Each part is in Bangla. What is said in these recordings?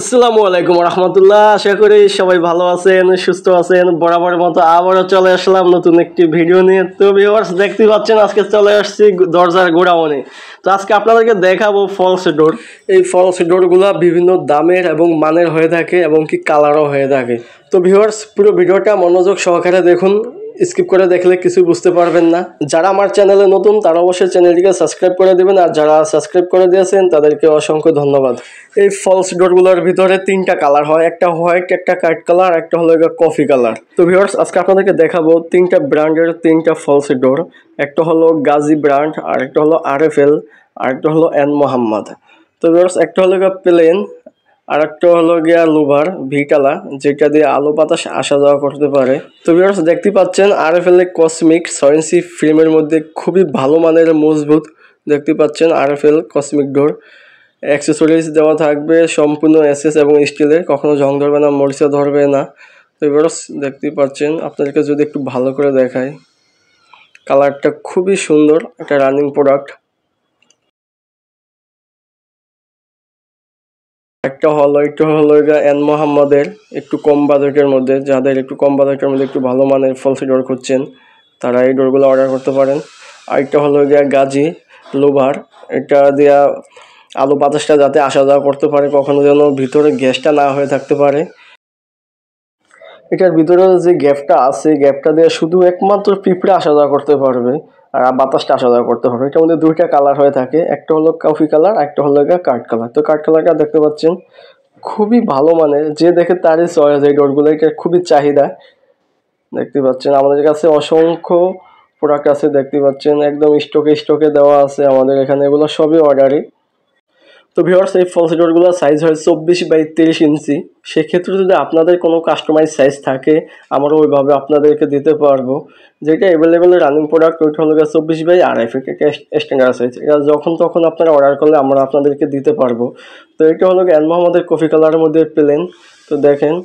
আসসালামু আলাইকুম রহমতুল্লাহ। আশা করি সবাই ভালো আছেন, সুস্থ আছেন। বরাবরের মতো আবারও চলে আসলাম নতুন একটি ভিডিও নিয়ে। তো ভিউয়ার্স, দেখতে পাচ্ছেন আজকে চলে আসছি দরজার গোডাউনে। তো আজকে আপনাদেরকে দেখাবো ফলস ডোর। এই ফলস ডোরগুলো বিভিন্ন দামের এবং মানের হয়ে থাকে এবং কি কালারও হয়ে থাকে। তো ভিউয়ার্স, পুরো ভিডিওটা মনোযোগ সহকারে দেখুন, স্কিপ করে দেখলে কিছু বুঝতে পারবেন না। যারা আমার চ্যানেলে নতুন তারা অবশ্যই চ্যানেলটিকে সাবস্ক্রাইব করে দেবেন, আর যারা সাবস্ক্রাইব করে দিয়েছেন তাদেরকে অসংখ্য ধন্যবাদ। এই ফলস ডোরগুলোর ভিতরে তিনটা কালার হয়, একটা হোয়াইট, একটা কাট কালার, একটা হলো কফি কালার। তো ভিউয়ার্স, আজকে আপনাদেরকে দেখাবো তিনটা ব্র্যান্ডের তিনটা ফলস ডোর। একটা হলো গাজী ব্র্যান্ড, আর একটা হলো RFL, আর একটা হলো N.Mohammad। তো ভিউয়ার্স, একটা হলো প্লেন, আর একটা হলো গিয়া লুভার ভিটালা, যেটা দিয়ে আলো বাতাস আসা যাওয়া করতে পারে। তো ভিউয়ার্স, দেখতে পাচ্ছেন RFL কসমিক 6 ইঞ্চি ফ্রেমের মধ্যে খুবই ভালো মানের মজবুত। দেখতে পাচ্ছেন RFL কসমিক ডোর। অ্যাক্সেসরিজ দেওয়া থাকবে সম্পূর্ণ এসএস এবং স্টিলের, কখনো জং ধরবে না, মরিচা ধরবে না। তো ভিউয়ার্স, দেখতেই পাচ্ছেন, আপনাদেরকে যদি একটু ভালো করে দেখাই, কালারটা খুবই সুন্দর, একটা রানিং প্রোডাক্ট। একটা হলো N.Mohammad-এর, একটু কম বাজেটের মধ্যে, যাদের একটু কম বাজেটের মধ্যে একটু ভালো মানের ফলস ডোর খুঁজছেন তারা এই ডোরগুলো অর্ডার করতে পারেন। আরেকটা হলো গাজী লোভার, এটা দেয়া আলো বাতাসটা যাতে আসা যাওয়া করতে পারে, কখনো যেন ভিতরে গ্যাসটা না হয়ে থাকতে পারে। এটার ভিতরে যে গ্যাপটা আছে, গ্যাপটা দিয়ে শুধু একমাত্র পিঁপড়ে আসা যাওয়া করতে পারবে, আর বাতাসটা আসা যাওয়া করতে পারবে। এটার মধ্যে দুইটা কালার হয়ে থাকে, একটা হলো কফি কালার, একটা হলো কাঠ কালার। তো কাঠ কালারটা দেখতে পাচ্ছেন খুবই ভালো মানের, যে দেখে তারই চয়েস। এই ডোরগুলো এটার খুবই চাহিদা। দেখতে পাচ্ছেন আমাদের কাছে অসংখ্য প্রোডাক্ট আছে, দেখতে পাচ্ছেন একদম স্টকে দেওয়া আছে আমাদের এখানে, এগুলো সবই অর্ডারই। তো ভিউয়ার্স, এই ফলস ডোরগুলোর সাইজ হয় 24x30 ইঞ্চি। সেক্ষেত্রে যদি আপনাদের কোনো কাস্টমাইজ সাইজ থাকে, আমরা ওইভাবে আপনাদেরকে দিতে পারবো। যেটা অ্যাভেলেবেল রানিং প্রোডাক্ট ওইটা হলো 24x2.5 ফিট, এটা স্ট্যান্ডার্ড সাইজ। এটা যখন তখন আপনারা অর্ডার করলে আমরা আপনাদেরকে দিতে পারবো। তো এটা হলো N.Mohammad-এর কফি কালারের মধ্যে প্লেন। তো দেখেন।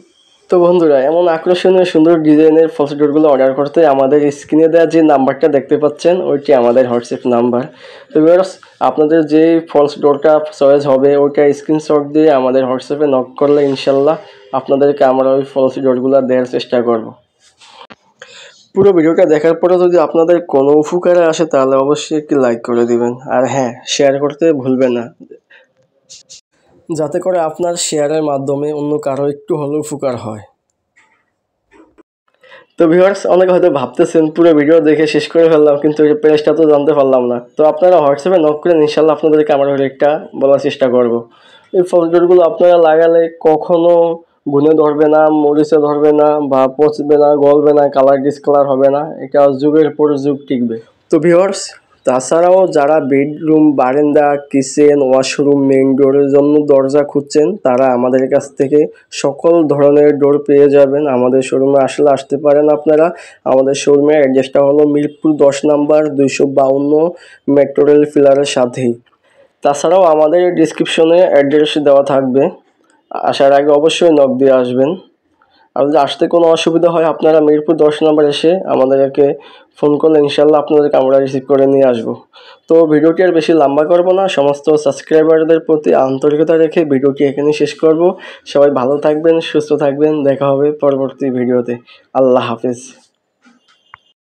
তো বন্ধুরা, এমন আকর্ষণীয় সুন্দর ডিজাইনের ফলস ডোরগুলো অর্ডার করতে আমাদের স্ক্রিনে দেওয়া যে নাম্বারটা দেখতে পাচ্ছেন ওইটি আমাদের হোয়াটসঅ্যাপ নাম্বার। তো ভিউয়ার্স, আপনাদের যে ফলস ডোরটা চয়েস হবে ওইটা স্ক্রিনশট দিয়ে আমাদের হোয়াটসঅ্যাপে নক করলে ইনশাল্লাহ আপনাদেরকে আমরা ওই ফলস ডোরগুলো দেওয়ার চেষ্টা করব। পুরো ভিডিওটা দেখার পরে যদি আপনাদের কোনো উপকারে আসে তাহলে অবশ্যই একটি লাইক করে দিবেন, আর হ্যাঁ, শেয়ার করতে ভুলবেন না, যাতে করে আপনার শেয়ারের মাধ্যমে অন্য কারো একটু হলেও উপকার হয়। তো ভিউয়ার্স, অনেকে হয়তো ভাবতেছেন পুরো ভিডিও দেখে শেষ করে ফেললাম, কিন্তু এই প্রাইসটা তো জানতে পারলাম না। তো আপনারা হোয়াটসঅ্যাপে নক করেন, ইনশাল্লাহ আপনাদেরকে আমার একটা বলার চেষ্টা করব। এই ফলস ডোরগুলো আপনারা লাগালে কখনো গুনে ধরবে না, মরিচে ধরবে না, বা পচবে না, গলবে না, কালার ডিসকালার হবে না। এটা যুগের পর যুগ টিকবে। তো ভিউয়ার্স, তাছাড়াও যারা বেডরুম, বারান্দা, কিচেন, ওয়াশরুম, মেইন ডোরের জন্য দরজা খুঁজছেন তারা আমাদের কাছ থেকে সকল ধরনের ডোর পেয়ে যাবেন। আমাদের শোরুমে আসতে পারেন আপনারা। আমাদের শোরুমের অ্যাড্রেসটা হলো মিরপুর 10 নম্বর 252 মেট্রোরেল ফিলারের সাথেই। তাছাড়াও আমাদের ডিসক্রিপশনে অ্যাড্রেস দেওয়া থাকবে, আসার আগে অবশ্যই নক দিয়ে আসবেন। আর যদি আসতে কোনো অসুবিধা হয় আপনারা মিরপুর 10 নম্বর এসে আমাদেরকে ফোন করলে ইনশাল্লাহ আপনাদেরকে আমরা রিসিভ করে নিয়ে আসবো। তো ভিডিওটি আর বেশি লম্বা করবো না, সমস্ত সাবস্ক্রাইবারদের প্রতি আন্তরিকতা রেখে ভিডিওটি এখানেই শেষ করব। সবাই ভালো থাকবেন, সুস্থ থাকবেন, দেখা হবে পরবর্তী ভিডিওতে। আল্লাহ হাফেজ।